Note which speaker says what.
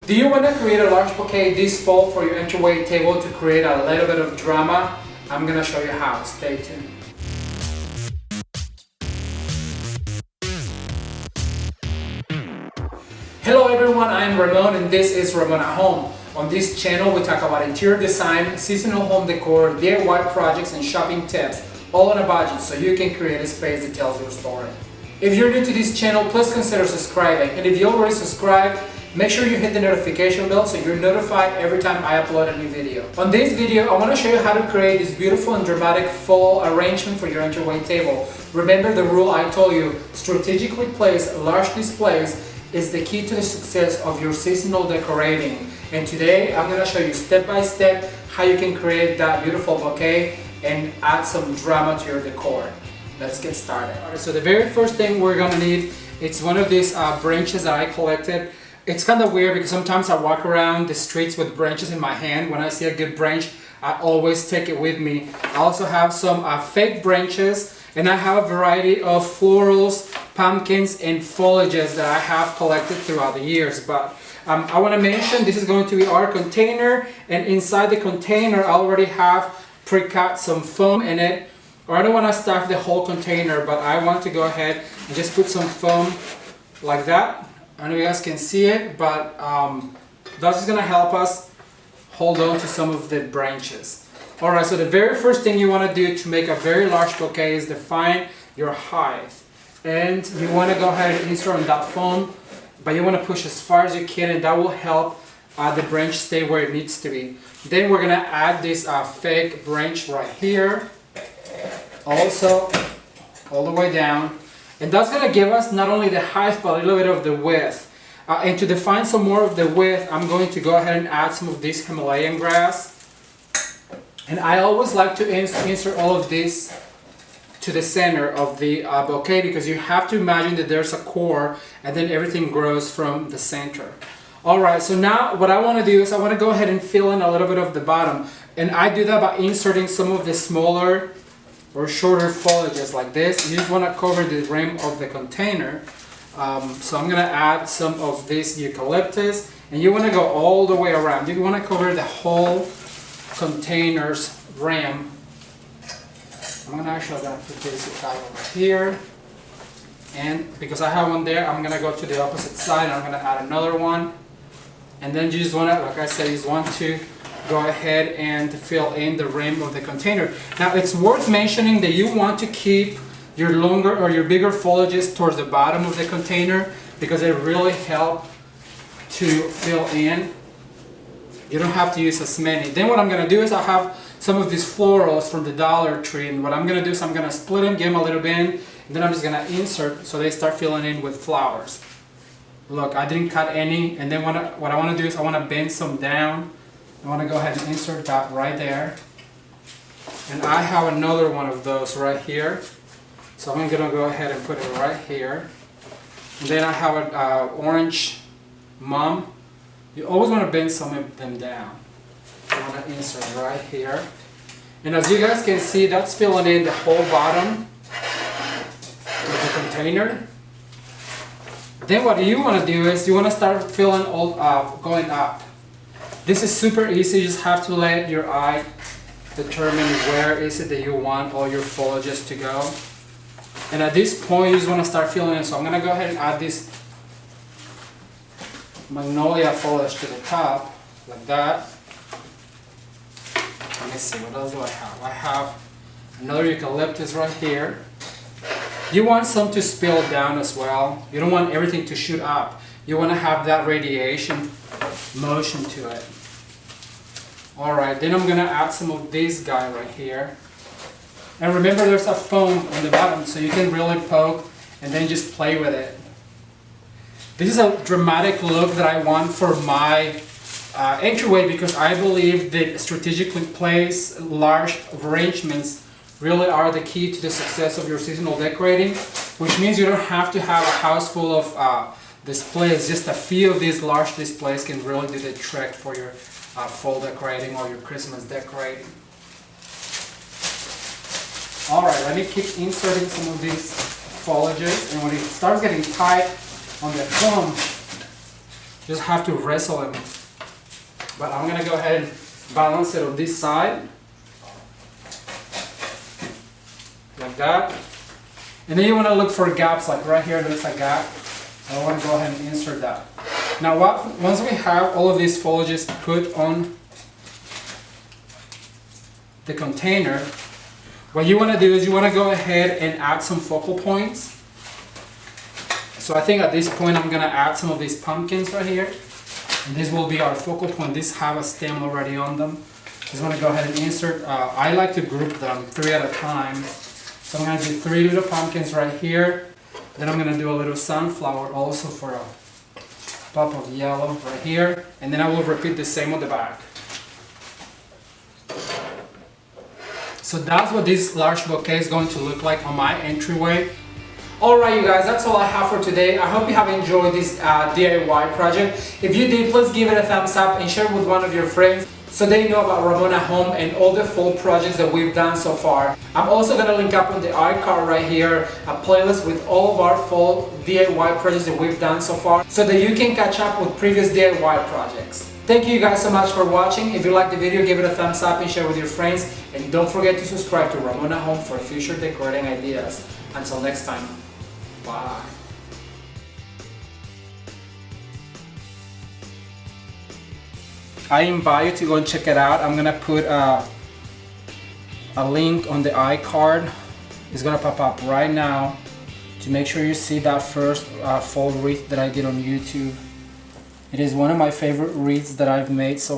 Speaker 1: Do you want to create a large bouquet this fall for your entryway table to create a little bit of drama? I'm going to show you how. Stay tuned. Hello everyone, I'm Ramon and this is Ramon at Home. On this channel we talk about interior design, seasonal home decor, DIY projects and shopping tips, all on a budget so you can create a space that tells your story. If you're new to this channel, please consider subscribing, and if you already subscribed, make sure you hit the notification bell so you're notified every time I upload a new video. On this video, I want to show you how to create this beautiful and dramatic fall arrangement for your entryway table. Remember the rule I told you, strategically place large displays is the key to the success of your seasonal decorating. And today, I'm going to show you step by step how you can create that beautiful bouquet and add some drama to your decor. Let's get started. Alright, so the very first thing we're going to need, it's one of these branches that I collected. It's kind of weird because sometimes I walk around the streets with branches in my hand. When I see a good branch, I always take it with me. I also have some fake branches, and I have a variety of florals, pumpkins, and foliages that I have collected throughout the years. But I want to mention this is going to be our container, and inside the container I already have pre-cut some foam in it. Or I don't want to stuff the whole container, but I want to go ahead and just put some foam like that. I don't know if you guys can see it, but that's just going to help us hold on to some of the branches. Alright, so the very first thing you want to do to make a very large bouquet is define your height. And you want to go ahead and insert on that foam, but you want to push as far as you can, and that will help the branch stay where it needs to be. Then we're going to add this fake branch right here, also all the way down. And that's going to give us not only the height, but a little bit of the width. And to define some more of the width, I'm going to go ahead and add some of this Himalayan grass. And I always like to insert all of this to the center of the bouquet, because you have to imagine that there's a core and then everything grows from the center. Alright, so now what I want to do is I want to go ahead and fill in a little bit of the bottom. And I do that by inserting some of the smaller or shorter foliages like this. You just want to cover the rim of the container. So I'm going to add some of this eucalyptus, and you want to go all the way around. You want to cover the whole container's rim. I'm going to actually put this guy over here, and because I have one there, I'm going to go to the opposite side and I'm going to add another one. And then you just want to, like I said, you just want to go ahead and fill in the rim of the container. Now it's worth mentioning that you want to keep your longer or your bigger foliages towards the bottom of the container, because they really help to fill in. You don't have to use as many. Then what I'm going to do is I have some of these florals from the Dollar Tree, and what I'm going to do is I'm going to split them, give them a little bend, and then I'm just going to insert so they start filling in with flowers. Look, I didn't cut any, and then what I want to do is I want to bend some down. I want to go ahead and insert that right there. And I have another one of those right here. So I'm going to go ahead and put it right here. And then I have an orange mum. You always want to bend some of them down. I want to insert right here. And as you guys can see, that's filling in the whole bottom of the container. Then what you want to do is you want to start filling all going up. This is super easy. You just have to let your eye determine where is it that you want all your foliages to go. And at this point, you just want to start filling in. So I'm going to go ahead and add this magnolia foliage to the top, like that. Let me see, what else do I have? I have another eucalyptus right here. You want some to spill down as well. You don't want everything to shoot up. You want to have that radiation motion to it. Alright, then I'm going to add some of this guy right here. And remember, there's a foam on the bottom, so you can really poke and then just play with it. This is a dramatic look that I want for my entryway, because I believe that strategically placed large arrangements really are the key to the success of your seasonal decorating, which means you don't have to have a house full of displays. Just a few of these large displays can really do the trick for your fall decorating or your Christmas decorating. Alright, let me keep inserting some of these foliages, and when it starts getting tight on the foam, Just have to wrestle it. But I'm gonna go ahead and balance it on this side. Like that. And then you wanna look for gaps, like right here there's a gap. I wanna go ahead and insert that. Now once we have all of these foliages put on the container, what you want to do is you want to go ahead and add some focal points. So I think at this point I'm going to add some of these pumpkins right here. And this will be our focal point. These have a stem already on them. Just want to go ahead and insert. I like to group them 3 at a time. So I'm going to do 3 little pumpkins right here. Then I'm going to do a little sunflower also for a pop of yellow right here. And then I will repeat the same on the back. So that's what this large bouquet is going to look like on my entryway. Alright you guys, that's all I have for today. I hope you have enjoyed this DIY project. If you did, please give it a thumbs up and share it with one of your friends so they know about Ramon at Home and all the fall projects that we've done so far. I'm also going to link up on the iCard right here a playlist with all of our fall DIY projects that we've done so far so that you can catch up with previous DIY projects. Thank you guys so much for watching. If you liked the video, give it a thumbs up and share with your friends. And don't forget to subscribe to Ramon at Home for future decorating ideas. Until next time, bye. I invite you to go and check it out. I'm gonna put a link on the iCard. It's gonna pop up right now to make sure you see that first fall wreath that I did on YouTube. It is one of my favorite wreaths that I've made so